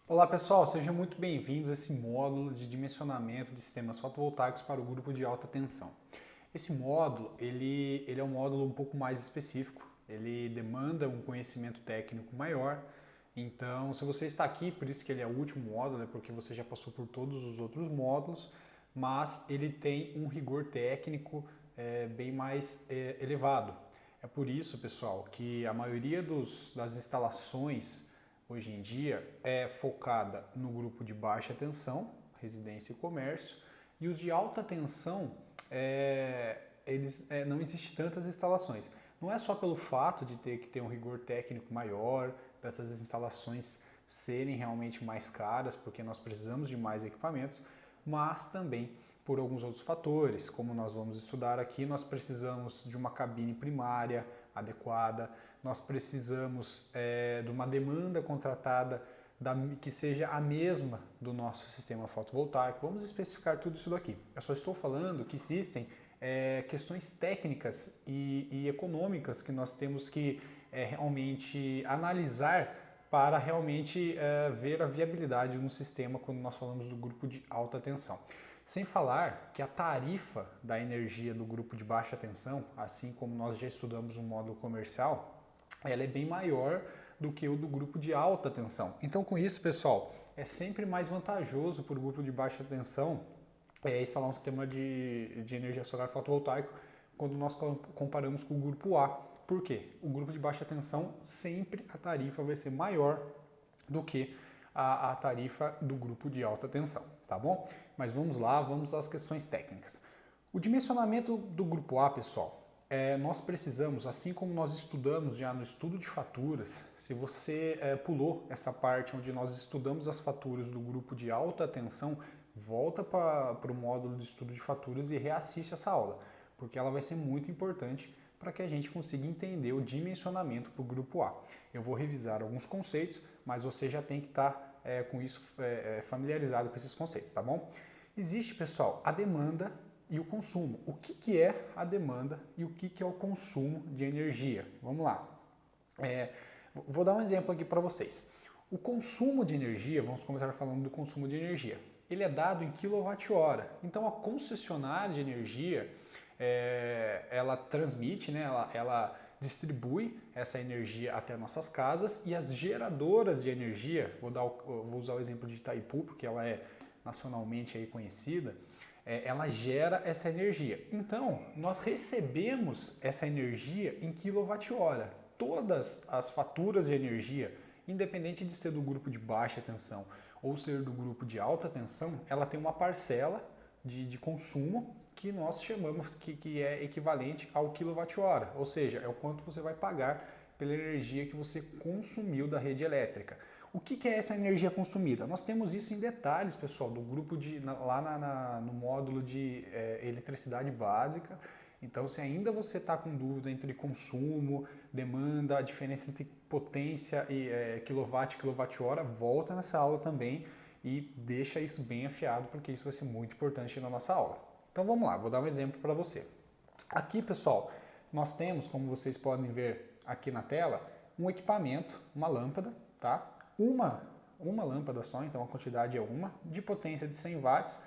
Olá pessoal, sejam muito bem-vindos a esse módulo de dimensionamento de sistemas fotovoltaicos para o grupo de alta tensão. Esse módulo, ele é um módulo um pouco mais específico, ele demanda um conhecimento técnico maior, então se você está aqui, por isso que ele é o último módulo, é porque você já passou por todos os outros módulos, mas ele tem um rigor técnico bem mais elevado. É por isso, pessoal, que a maioria das instalações hoje em dia é focada no grupo de baixa tensão, residência e comércio, e os de alta tensão, não existe tantas instalações. Não é só pelo fato de ter que ter um rigor técnico maior, dessas instalações serem realmente mais caras, porque nós precisamos de mais equipamentos, mas também por alguns outros fatores, como nós vamos estudar aqui, nós precisamos de uma cabine primária adequada, nós precisamos de uma demanda contratada que seja a mesma do nosso sistema fotovoltaico. Vamos especificar tudo isso daqui. Eu só estou falando que existem questões técnicas e econômicas que nós temos que realmente analisar para realmente ver a viabilidade no sistema quando nós falamos do grupo de alta tensão. Sem falar que a tarifa da energia do grupo de baixa tensão, assim como nós já estudamos no módulo comercial, ela é bem maior do que o do grupo de alta tensão. Então, com isso, pessoal, é sempre mais vantajoso para o grupo de baixa tensão instalar um sistema de energia solar fotovoltaico quando nós comparamos com o grupo A. Por quê? O grupo de baixa tensão, sempre a tarifa vai ser maior do que a tarifa do grupo de alta tensão, tá bom? Mas vamos lá, vamos às questões técnicas. O dimensionamento do grupo A, pessoal, nós precisamos, assim como nós estudamos já no estudo de faturas, se você pulou essa parte onde nós estudamos as faturas do grupo de alta tensão, volta para o módulo de estudo de faturas e reassiste essa aula, porque ela vai ser muito importante para que a gente consiga entender o dimensionamento para o grupo A. Eu vou revisar alguns conceitos, mas você já tem que estar com isso familiarizado com esses conceitos, tá bom? Existe, pessoal, a demanda e o consumo. O que é a demanda e o que é o consumo de energia? Vamos lá. Vou dar um exemplo aqui para vocês. O consumo de energia, vamos começar falando do consumo de energia. Ele é dado em quilowatt-hora. Então, a concessionária de energia, ela transmite, né, ela distribui essa energia até nossas casas e as geradoras de energia, vou usar o exemplo de Itaipu, porque ela é nacionalmente aí conhecida, ela gera essa energia. Então, nós recebemos essa energia em quilowatt-hora. Todas as faturas de energia, independente de ser do grupo de baixa tensão ou ser do grupo de alta tensão, ela tem uma parcela de consumo que nós chamamos que é equivalente ao quilowatt-hora, ou seja, é o quanto você vai pagar pela energia que você consumiu da rede elétrica. O que é essa energia consumida? Nós temos isso em detalhes, pessoal, do grupo lá no módulo de eletricidade básica. Então, se ainda você está com dúvida entre consumo, demanda, a diferença entre potência e quilowatt e quilowatt-hora, volta nessa aula também e deixa isso bem afiado, porque isso vai ser muito importante na nossa aula. Então vamos lá, vou dar um exemplo para você. Aqui, pessoal, nós temos, como vocês podem ver aqui na tela, um equipamento, uma lâmpada, tá? Uma lâmpada só, então a quantidade é uma, de potência de 100 watts.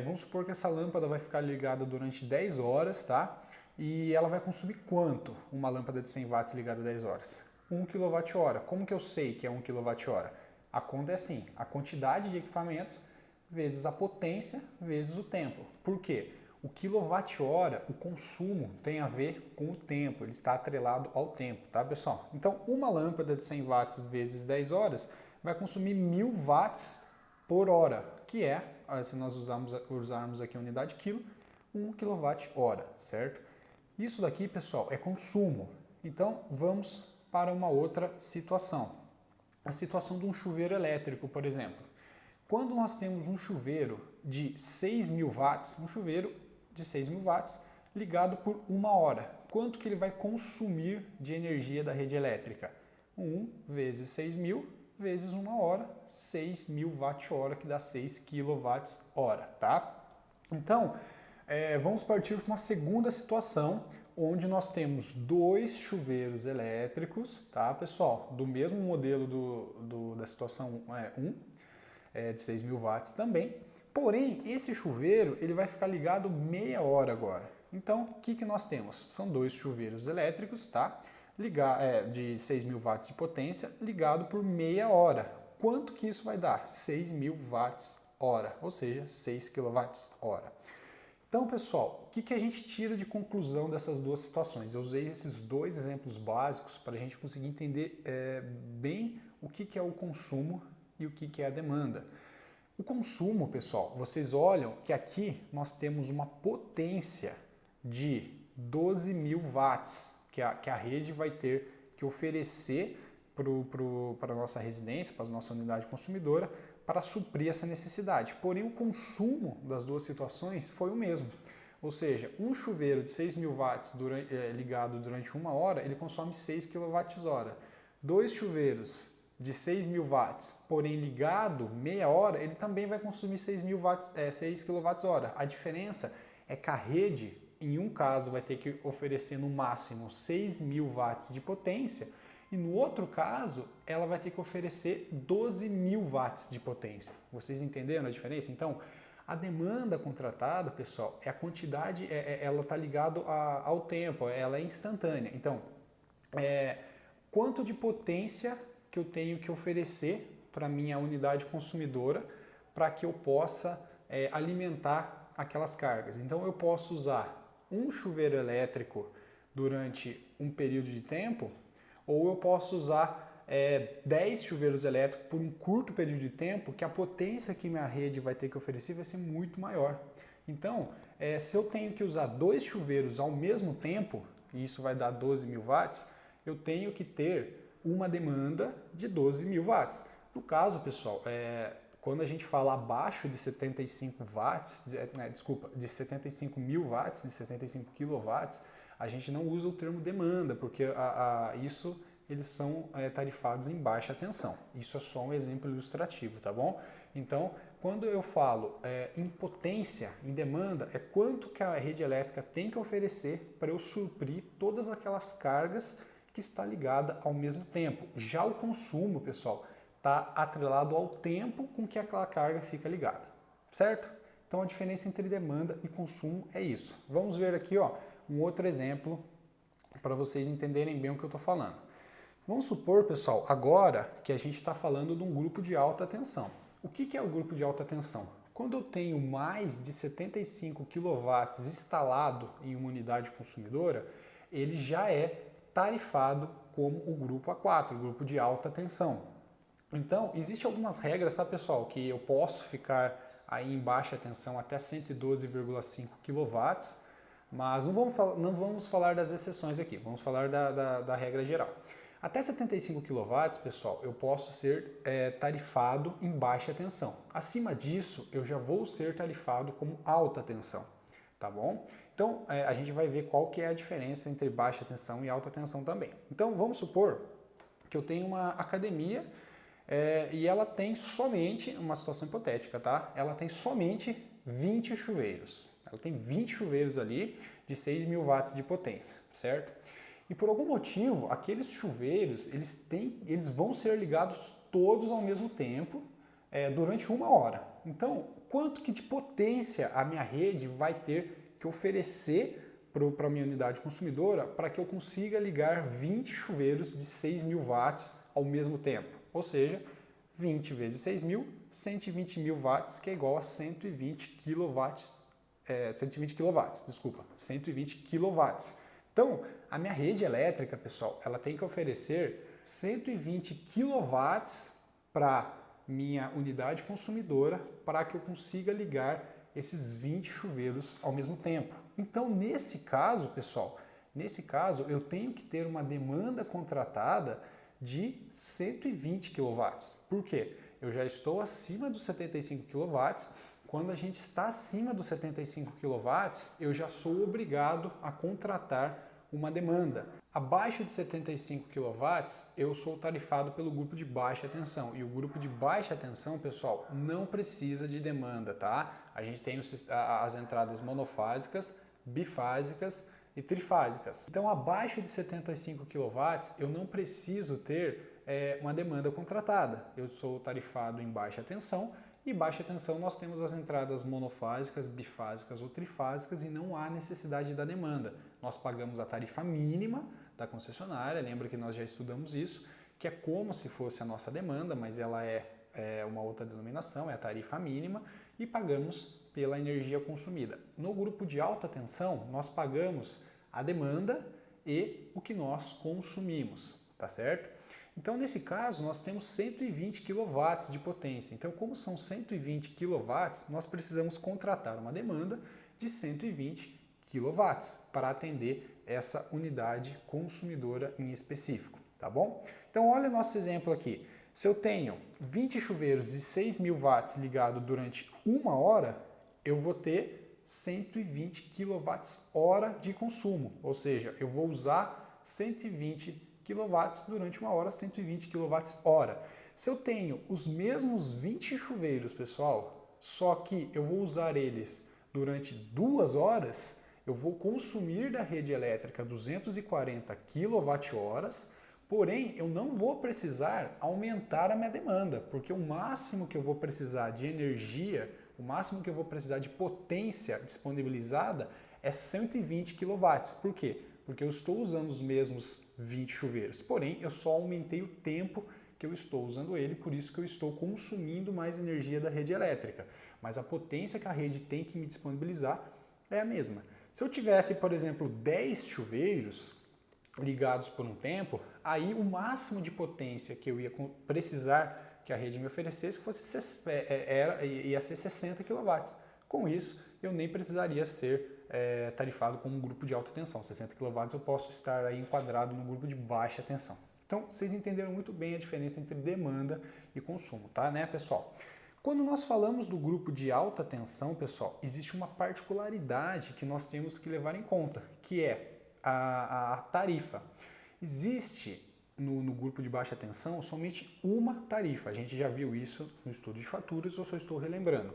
Vamos supor que essa lâmpada vai ficar ligada durante 10 horas, tá? E ela vai consumir quanto uma lâmpada de 100 watts ligada 10 horas? 1 kWh. Como que eu sei que é 1 kWh? A conta é assim, a quantidade de equipamentos vezes a potência vezes o tempo. Por quê? O quilowatt-hora, o consumo, tem a ver com o tempo, ele está atrelado ao tempo, tá, pessoal? Então, uma lâmpada de 100 watts vezes 10 horas vai consumir 1000 watts por hora, que é, se nós usarmos aqui a unidade quilo, 1 kWh, certo? Isso daqui, pessoal, é consumo. Então, vamos para uma outra situação. A situação de um chuveiro elétrico, por exemplo. Quando nós temos um chuveiro de 6.000 watts, um chuveiro de 6.000 watts ligado por uma hora, quanto que ele vai consumir de energia da rede elétrica? 1 vezes 6.000 vezes uma hora, 6.000 watt-hora, que dá 6 kWh, tá? Então, vamos partir para uma segunda situação, onde nós temos dois chuveiros elétricos, tá, pessoal? Do mesmo modelo da situação 1, de 6.000 watts também. Porém, esse chuveiro ele vai ficar ligado meia hora agora. Então, o que nós temos? São dois chuveiros elétricos, tá? De 6.000 watts de potência, ligado por meia hora. Quanto que isso vai dar? 6.000 watts hora, ou seja, 6 kWh. Então, pessoal, o que a gente tira de conclusão dessas duas situações? Eu usei esses dois exemplos básicos para a gente conseguir entender bem o que é o consumo e o que é a demanda. O consumo, pessoal, vocês olham que aqui nós temos uma potência de 12.000 watts que a rede vai ter que oferecer para a nossa residência, para a nossa unidade consumidora, para suprir essa necessidade. Porém, o consumo das duas situações foi o mesmo. Ou seja, um chuveiro de 6.000 watts ligado durante uma hora, ele consome 6 kWh. Dois chuveiros de 6.000 watts, porém ligado meia hora, ele também vai consumir 6 kWh. A diferença é que a rede, em um caso, vai ter que oferecer no máximo 6.000 watts de potência, e no outro caso, ela vai ter que oferecer 12.000 watts de potência. Vocês entenderam a diferença? Então, a demanda contratada, pessoal, é a quantidade, ela está ligada ao tempo, ela é instantânea. Então, quanto de potência que eu tenho que oferecer para a minha unidade consumidora para que eu possa alimentar aquelas cargas. Então, eu posso usar um chuveiro elétrico durante um período de tempo, ou eu posso usar 10 chuveiros elétricos por um curto período de tempo, que a potência que minha rede vai ter que oferecer vai ser muito maior. Então, se eu tenho que usar dois chuveiros ao mesmo tempo, e isso vai dar 12.000 watts, eu tenho que ter uma demanda de 12.000 watts. No caso, pessoal, quando a gente fala abaixo de 75 watts, de 75.000 watts, de 75 kW, a gente não usa o termo demanda, porque eles são tarifados em baixa tensão. Isso é só um exemplo ilustrativo, tá bom? Então, quando eu falo em potência, em demanda, é quanto que a rede elétrica tem que oferecer para eu suprir todas aquelas cargas que está ligada ao mesmo tempo. Já o consumo, pessoal, está atrelado ao tempo com que aquela carga fica ligada, certo? Então, a diferença entre demanda e consumo é isso. Vamos ver aqui, ó, um outro exemplo para vocês entenderem bem o que eu estou falando. Vamos supor, pessoal, agora que a gente está falando de um grupo de alta tensão. O que é o grupo de alta tensão? Quando eu tenho mais de 75 kW instalado em uma unidade consumidora, ele já é tarifado como o grupo A4, o grupo de alta tensão. Então, existem algumas regras, tá, pessoal, que eu posso ficar aí em baixa tensão até 112,5 kW, mas não vamos falar das exceções aqui, vamos falar da regra geral. Até 75 kW, pessoal, eu posso ser tarifado em baixa tensão. Acima disso, eu já vou ser tarifado como alta tensão, tá bom? Então, a gente vai ver qual que é a diferença entre baixa tensão e alta tensão também. Então, vamos supor que eu tenho uma academia e ela tem somente, uma situação hipotética, tá? Ela tem somente 20 chuveiros. Ela tem 20 chuveiros ali de 6.000 watts de potência, certo? E por algum motivo, aqueles chuveiros, eles vão ser ligados todos ao mesmo tempo durante uma hora. Então, quanto que de potência a minha rede vai ter que oferecer para a minha unidade consumidora para que eu consiga ligar 20 chuveiros de 6.000 watts ao mesmo tempo? Ou seja, 20 vezes 6.000, 120.000 watts, que é igual a 120 kW. 120 kW. Então, a minha rede elétrica, pessoal, ela tem que oferecer 120 kW para minha unidade consumidora para que eu consiga ligar esses 20 chuveiros ao mesmo tempo. Então, nesse caso, pessoal, eu tenho que ter uma demanda contratada de 120 kW. Por quê? Eu já estou acima dos 75 kW. Quando a gente está acima dos 75 kW, eu já sou obrigado a contratar uma demanda. Abaixo de 75 kW, eu sou tarifado pelo grupo de baixa tensão. E o grupo de baixa tensão, pessoal, não precisa de demanda, tá? A gente tem as entradas monofásicas, bifásicas e trifásicas. Então, abaixo de 75 kW, eu não preciso ter uma demanda contratada. Eu sou tarifado em baixa tensão, e baixa tensão nós temos as entradas monofásicas, bifásicas ou trifásicas e não há necessidade da demanda. Nós pagamos a tarifa mínima da concessionária, lembra que nós já estudamos isso, que é como se fosse a nossa demanda, mas ela é uma outra denominação, é a tarifa mínima, e pagamos pela energia consumida. No grupo de alta tensão, nós pagamos a demanda e o que nós consumimos, tá certo? Então, nesse caso, nós temos 120 kW de potência. Então, como são 120 kW, nós precisamos contratar uma demanda de 120 kW para atender essa unidade consumidora em específico, tá bom? Então, olha o nosso exemplo aqui. Se eu tenho 20 chuveiros e 6.000 watts ligado durante 1 hora, eu vou ter 120 kWh de consumo, ou seja, eu vou usar 120 kW durante 1 hora, 120 kWh. Se eu tenho os mesmos 20 chuveiros, pessoal, só que eu vou usar eles durante 2 horas, eu vou consumir da rede elétrica 240 kWh, porém eu não vou precisar aumentar a minha demanda, porque o máximo que eu vou precisar de energia, o máximo que eu vou precisar de potência disponibilizada é 120 kW. Por quê? Porque eu estou usando os mesmos 20 chuveiros, porém eu só aumentei o tempo que eu estou usando ele, por isso que eu estou consumindo mais energia da rede elétrica. Mas a potência que a rede tem que me disponibilizar é a mesma. Se eu tivesse, por exemplo, 10 chuveiros ligados por um tempo, aí o máximo de potência que eu ia precisar que a rede me oferecesse ia ser 60 kW. Com isso, eu nem precisaria ser tarifado como um grupo de alta tensão. 60 kW eu posso estar aí enquadrado no grupo de baixa tensão. Então, vocês entenderam muito bem a diferença entre demanda e consumo, tá, né, pessoal? Quando nós falamos do grupo de alta tensão, pessoal, existe uma particularidade que nós temos que levar em conta, que é a tarifa. Existe no grupo de baixa tensão somente uma tarifa. A gente já viu isso no estudo de faturas, eu só estou relembrando.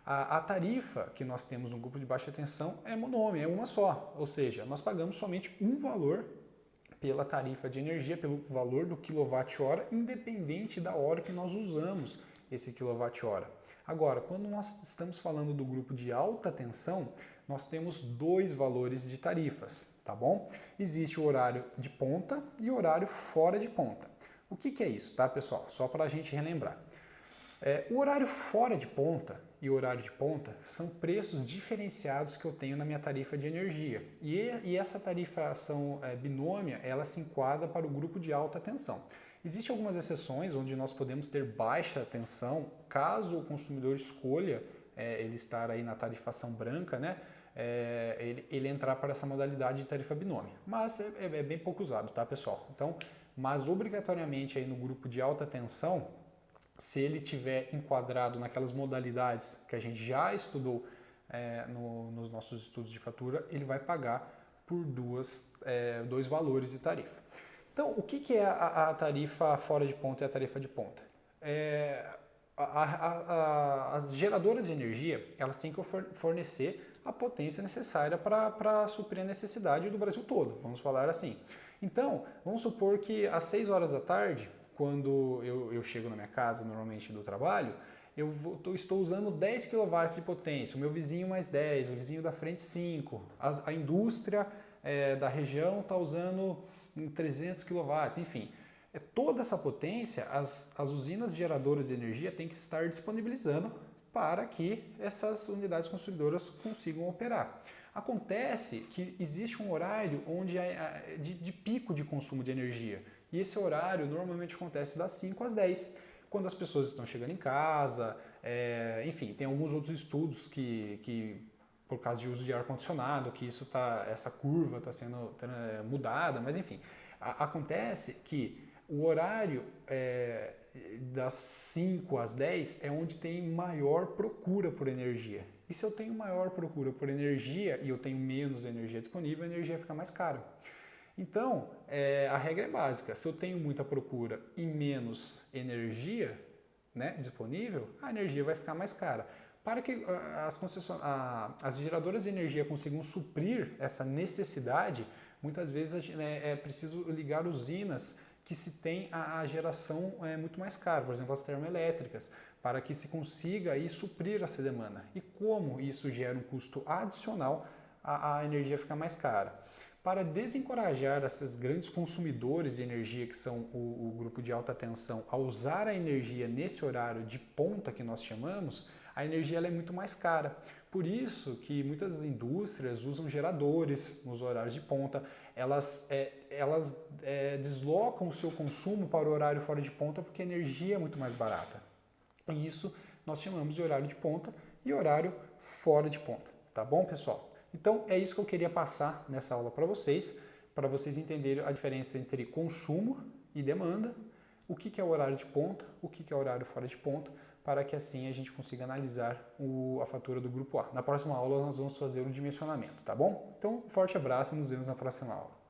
A tarifa que nós temos no grupo de baixa tensão é monômia, é uma só, ou seja, nós pagamos somente um valor pela tarifa de energia, pelo valor do quilowatt-hora, independente da hora que nós usamos esse quilowatt-hora. Agora, quando nós estamos falando do grupo de alta tensão, nós temos 2 valores de tarifas, tá bom? Existe o horário de ponta e o horário fora de ponta. O que é isso, tá, pessoal? Só para a gente relembrar. O horário fora de ponta e o horário de ponta são preços diferenciados que eu tenho na minha tarifa de energia. E essa tarifação binômia, ela se enquadra para o grupo de alta tensão. Existem algumas exceções onde nós podemos ter baixa tensão, caso o consumidor escolha ele estar aí na tarifação branca, né? Ele entrar para essa modalidade de tarifa binômia. Mas é bem pouco usado, tá, pessoal? Então, mas obrigatoriamente aí no grupo de alta tensão, se ele tiver enquadrado naquelas modalidades que a gente já estudou nos nossos estudos de fatura, ele vai pagar por dois valores de tarifa. Então, o que é a tarifa fora de ponta e a tarifa de ponta? As geradoras de energia, elas têm que fornecer a potência necessária para suprir a necessidade do Brasil todo, vamos falar assim. Então, vamos supor que às 6 horas da tarde, quando eu chego na minha casa, normalmente do trabalho, estou usando 10 kW de potência, o meu vizinho mais 10, o vizinho da frente 5, a indústria da região está usando 300 kW, enfim. Toda essa potência, as usinas geradoras de energia têm que estar disponibilizando para que essas unidades consumidoras consigam operar. Acontece que existe um horário de pico de consumo de energia. E esse horário normalmente acontece das 5 às 10, quando as pessoas estão chegando em casa, enfim, tem alguns outros estudos que por causa de uso de ar-condicionado, que essa curva está sendo mudada, mas enfim, acontece que o horário das 5 às 10 é onde tem maior procura por energia. E se eu tenho maior procura por energia e eu tenho menos energia disponível, a energia fica mais cara. Então, a regra é básica. Se eu tenho muita procura e menos energia disponível, a energia vai ficar mais cara. Para que as geradoras de energia consigam suprir essa necessidade, muitas vezes é preciso ligar usinas que se tem a geração muito mais cara, por exemplo, as termoelétricas, para que se consiga aí suprir essa demanda. E como isso gera um custo adicional, a energia fica mais cara. Para desencorajar esses grandes consumidores de energia, que são o grupo de alta tensão, a usar a energia nesse horário de ponta que nós chamamos, a energia ela é muito mais cara. Por isso que muitas indústrias usam geradores nos horários de ponta, elas deslocam o seu consumo para o horário fora de ponta porque a energia é muito mais barata. E isso nós chamamos de horário de ponta e horário fora de ponta. Tá bom, pessoal? Então é isso que eu queria passar nessa aula para vocês entenderem a diferença entre consumo e demanda, o que é o horário de ponta, o que é o horário fora de ponta, para que assim a gente consiga analisar a fatura do grupo A. Na próxima aula nós vamos fazer o dimensionamento, tá bom? Então, um forte abraço e nos vemos na próxima aula.